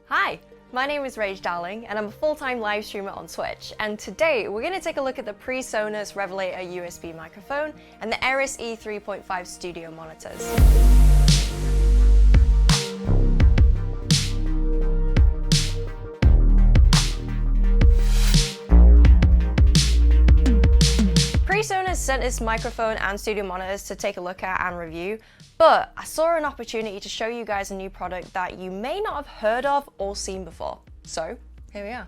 Hi, my name is Rage Darling and I'm a full-time live streamer on Twitch, and today we're going to take a look at the PreSonus Revelator USB microphone and the Eris E3.5 studio monitors. PreSonus sent this microphone and studio monitors to take a look at and review, but I saw an opportunity to show you guys a new product that you may not have heard of or seen before. So here we are.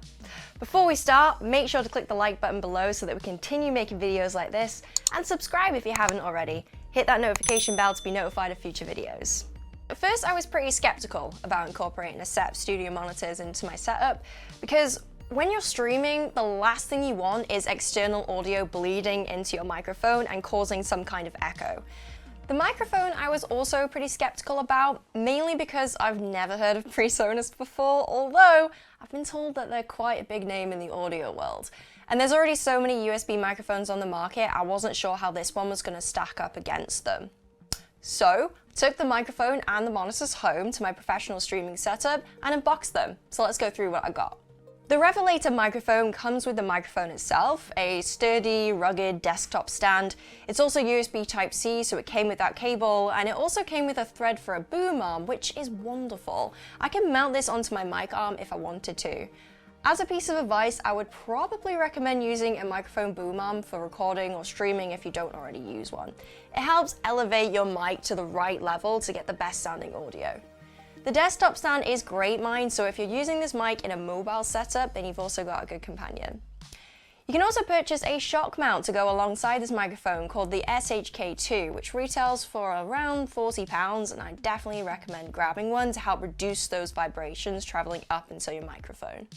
Before we start, make sure to click the like button below so that we continue making videos like this, and subscribe if you haven't already. Hit that notification bell to be notified of future videos. At first I was pretty skeptical about incorporating a set of studio monitors into my setup because when you're streaming, the last thing you want is external audio bleeding into your microphone and causing some kind of echo. The microphone I was also pretty skeptical about, mainly because I've never heard of PreSonus before, although I've been told that they're quite a big name in the audio world. And there's already so many USB microphones on the market, I wasn't sure how this one was going to stack up against them. So I took the microphone and the monitors home to my professional streaming setup and unboxed them. So let's go through what I got. The Revelator microphone comes with the microphone itself, a sturdy, rugged desktop stand. It's also USB Type-C, so it came with that cable, and it also came with a thread for a boom arm, which is wonderful. I can mount this onto my mic arm if I wanted to. As a piece of advice, I would probably recommend using a microphone boom arm for recording or streaming if you don't already use one. It helps elevate your mic to the right level to get the best sounding audio. The desktop stand is great mine, so if you're using this mic in a mobile setup, then you've also got a good companion. You can also purchase a shock mount to go alongside this microphone called the SHK2, which retails for around £40, and I definitely recommend grabbing one to help reduce those vibrations traveling up into your microphone.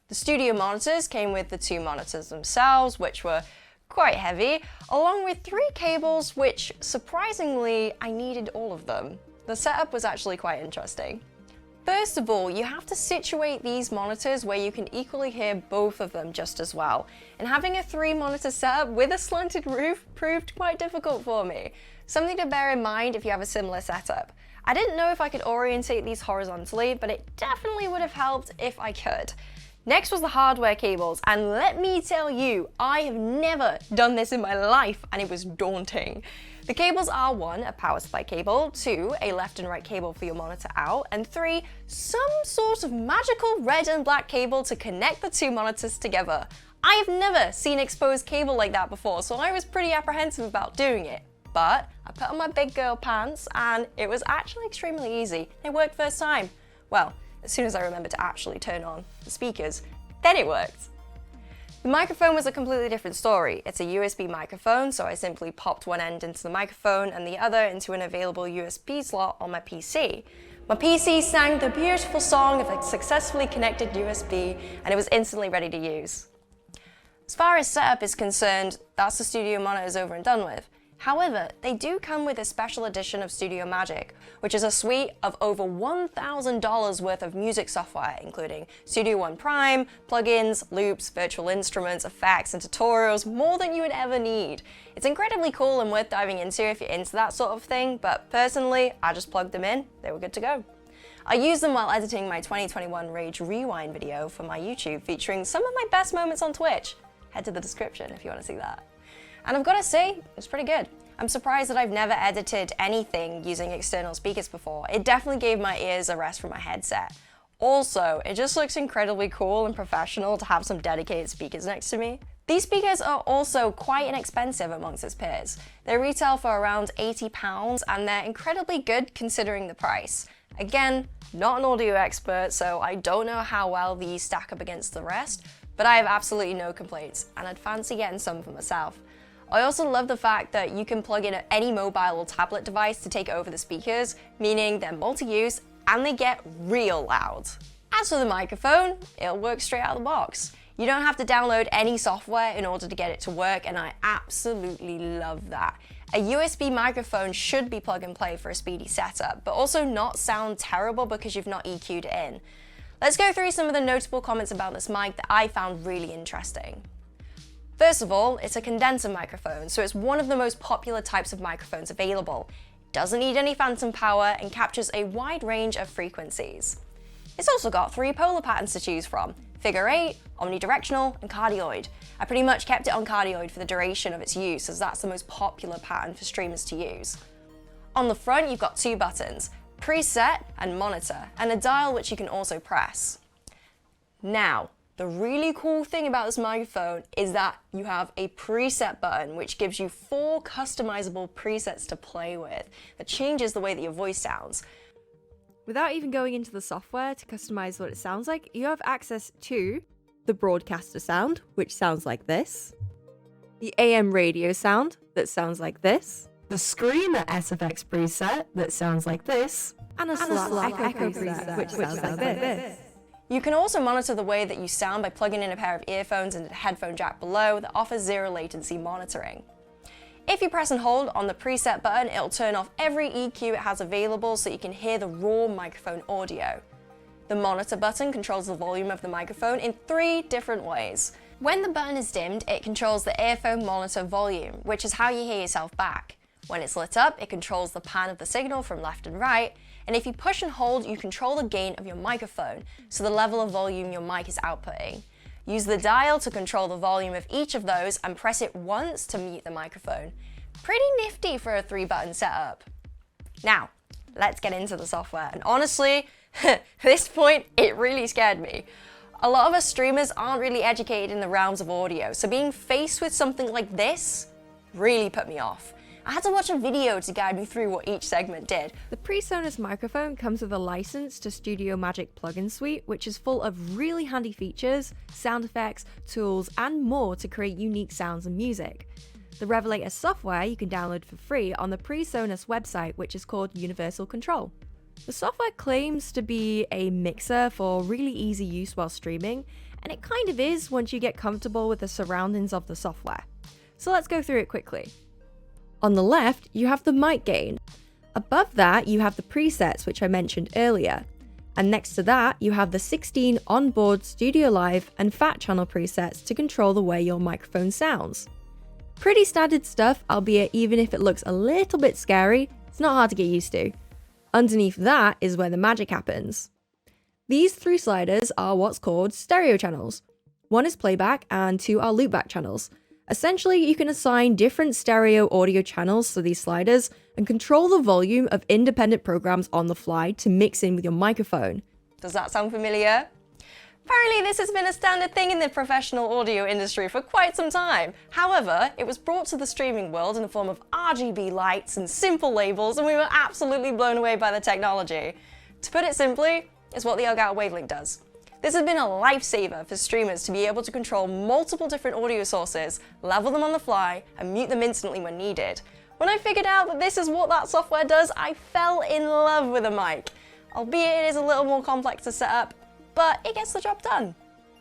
The studio monitors came with the two monitors themselves, which were quite heavy, along with 3 cables, which surprisingly I needed all of them. The setup was actually quite interesting. First of all, you have to situate these monitors where you can equally hear both of them just as well. And having a 3-monitor setup with a slanted roof proved quite difficult for me. Something to bear in mind if you have a similar setup. I didn't know if I could orientate these horizontally, but it definitely would have helped if I could. Next was the hardware cables, and let me tell you, I have never done this in my life, and it was daunting. The cables are 1, a power supply cable, 2, a left and right cable for your monitor out, and 3, some sort of magical red and black cable to connect the 2 monitors together. I have never seen exposed cable like that before, so I was pretty apprehensive about doing it. But I put on my big girl pants, and it was actually extremely easy. It worked first time. Well, as soon as I remembered to actually turn on the speakers, then it worked. The microphone was a completely different story. It's a USB microphone, so I simply popped one end into the microphone and the other into an available USB slot on my PC. My PC sang the beautiful song of a successfully connected USB, and it was instantly ready to use. As far as setup is concerned, that's the studio monitors over and done with. However, they do come with a special edition of Studio Magic, which is a suite of over $1,000 worth of music software, including Studio One Prime, plugins, loops, virtual instruments, effects, and tutorials, more than you would ever need. It's incredibly cool and worth diving into if you're into that sort of thing, but personally, I just plugged them in, they were good to go. I used them while editing my 2021 Rage Rewind video for my YouTube, featuring some of my best moments on Twitch. Head to the description if you want to see that. And I've got to say, it's pretty good. I'm surprised that I've never edited anything using external speakers before. It definitely gave my ears a rest from my headset. Also, it just looks incredibly cool and professional to have some dedicated speakers next to me. These speakers are also quite inexpensive amongst its peers. They retail for around £80 and they're incredibly good considering the price. Again, not an audio expert, so I don't know how well these stack up against the rest, but I have absolutely no complaints, and I'd fancy getting some for myself. I also love the fact that you can plug in any mobile or tablet device to take over the speakers, meaning they're multi-use and they get real loud. As for the microphone, it'll work straight out of the box. You don't have to download any software in order to get it to work, and I absolutely love that. A USB microphone should be plug and play for a speedy setup, but also not sound terrible because you've not EQ'd it in. Let's go through some of the notable comments about this mic that I found really interesting. First of all, it's a condenser microphone, so it's one of the most popular types of microphones available. It doesn't need any phantom power and captures a wide range of frequencies. It's also got 3 polar patterns to choose from: figure 8, omnidirectional, and cardioid. I pretty much kept it on cardioid for the duration of its use, as that's the most popular pattern for streamers to use. On the front, you've got 2 buttons, preset and monitor, and a dial which you can also press. Now, the really cool thing about this microphone is that you have a preset button which gives you 4 customizable presets to play with that changes the way that your voice sounds. Without even going into the software to customize what it sounds like, you have access to the broadcaster sound, which sounds like this, the AM radio sound that sounds like this, the Screamer SFX preset that sounds like this, and a Slot Echo preset which sounds like this. You can also monitor the way that you sound by plugging in a pair of earphones into the headphone jack below that offers 0 latency monitoring. If you press and hold on the preset button, it'll turn off every EQ it has available so you can hear the raw microphone audio. The monitor button controls the volume of the microphone in 3 different ways. When the button is dimmed, it controls the earphone monitor volume, which is how you hear yourself back. When it's lit up, it controls the pan of the signal from left and right, and if you push and hold, you control the gain of your microphone, so the level of volume your mic is outputting. Use the dial to control the volume of each of those and press it once to mute the microphone. Pretty nifty for a 3-button setup. Now, let's get into the software, and honestly, at this point, it really scared me. A lot of us streamers aren't really educated in the realms of audio, so being faced with something like this really put me off. I had to watch a video to guide me through what each segment did. The PreSonus microphone comes with a license to Studio Magic plugin suite, which is full of really handy features, sound effects, tools, and more to create unique sounds and music. The Revelator software you can download for free on the PreSonus website, which is called Universal Control. The software claims to be a mixer for really easy use while streaming, and it kind of is once you get comfortable with the surroundings of the software. So let's go through it quickly. On the left, you have the mic gain. Above that, you have the presets, which I mentioned earlier. And next to that, you have the 16 onboard Studio Live and Fat Channel presets to control the way your microphone sounds. Pretty standard stuff, albeit even if it looks a little bit scary, it's not hard to get used to. Underneath that is where the magic happens. These 3 sliders are what's called stereo channels. 1 is playback and 2 are loopback channels. Essentially, you can assign different stereo audio channels to these sliders and control the volume of independent programs on the fly to mix in with your microphone. Does that sound familiar? Apparently, this has been a standard thing in the professional audio industry for quite some time. However, it was brought to the streaming world in the form of RGB lights and simple labels, and we were absolutely blown away by the technology. To put it simply, it's what the Elgato Wavelink does. This has been a lifesaver for streamers to be able to control multiple different audio sources, level them on the fly, and mute them instantly when needed. When I figured out that this is what that software does, I fell in love with a mic. Albeit it is a little more complex to set up, but it gets the job done.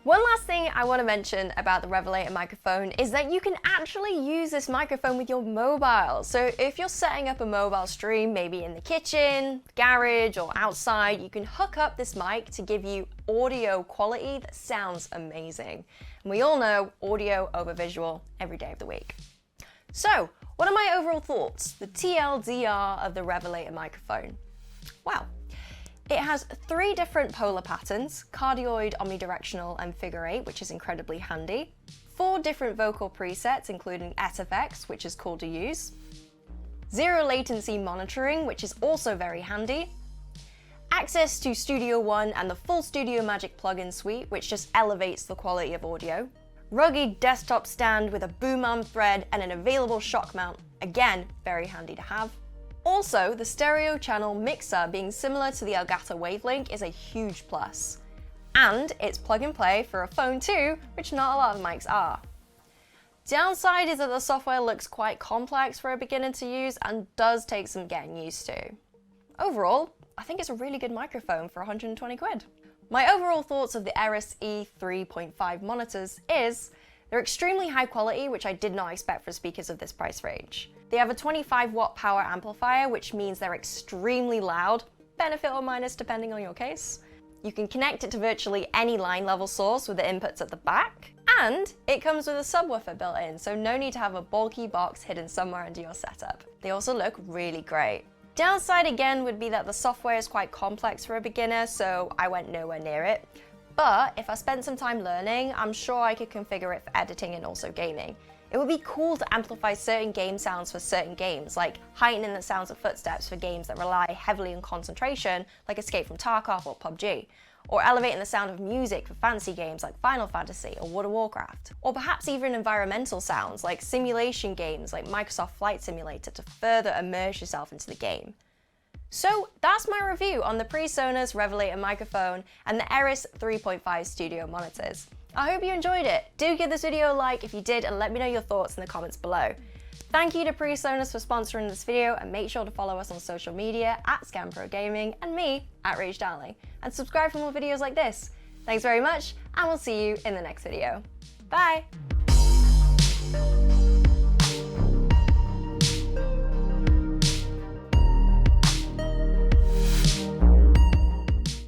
One last thing I want to mention about the Revelator microphone is that you can actually use this microphone with your mobile. So if you're setting up a mobile stream, maybe in the kitchen, garage, or outside, you can hook up this mic to give you audio quality that sounds amazing. And we all know audio over visual every day of the week. So, what are my overall thoughts? The TLDR of the Revelator microphone. Well, it has 3 different polar patterns, cardioid, omnidirectional, and figure 8, which is incredibly handy. 4 different vocal presets, including SFX, which is cool to use. 0 latency monitoring, which is also very handy. Access to Studio One and the full Studio Magic plugin suite, which just elevates the quality of audio. Rugged desktop stand with a boom arm thread and an available shock mount, again, very handy to have. Also, the stereo channel mixer being similar to the Elgato Wavelink is a huge plus. And it's plug and play for a phone too, which not a lot of mics are. Downside is that the software looks quite complex for a beginner to use and does take some getting used to. Overall, I think it's a really good microphone for 120 quid. My overall thoughts of the Eris E3.5 monitors is they're extremely high quality, which I did not expect for speakers of this price range. They have a 25-watt power amplifier, which means they're extremely loud, benefit or minus depending on your case. You can connect it to virtually any line level source with the inputs at the back, and it comes with a subwoofer built in, so no need to have a bulky box hidden somewhere under your setup. They also look really great. Downside again would be that the software is quite complex for a beginner, so I went nowhere near it. But if I spent some time learning, I'm sure I could configure it for editing and also gaming. It would be cool to amplify certain game sounds for certain games, like heightening the sounds of footsteps for games that rely heavily on concentration, like Escape from Tarkov or PUBG, or elevating the sound of music for fantasy games like Final Fantasy or World of Warcraft, or perhaps even environmental sounds like simulation games like Microsoft Flight Simulator to further immerse yourself into the game. So that's my review on the PreSonus Revelator microphone and the Eris 3.5 studio monitors. I hope you enjoyed it. Do give this video a like if you did and let me know your thoughts in the comments below. Thank you to PreSonus for sponsoring this video, and make sure to follow us on social media at ScamProGaming and me at RageDarling, and subscribe for more videos like this. Thanks very much, and we'll see you in the next video. Bye!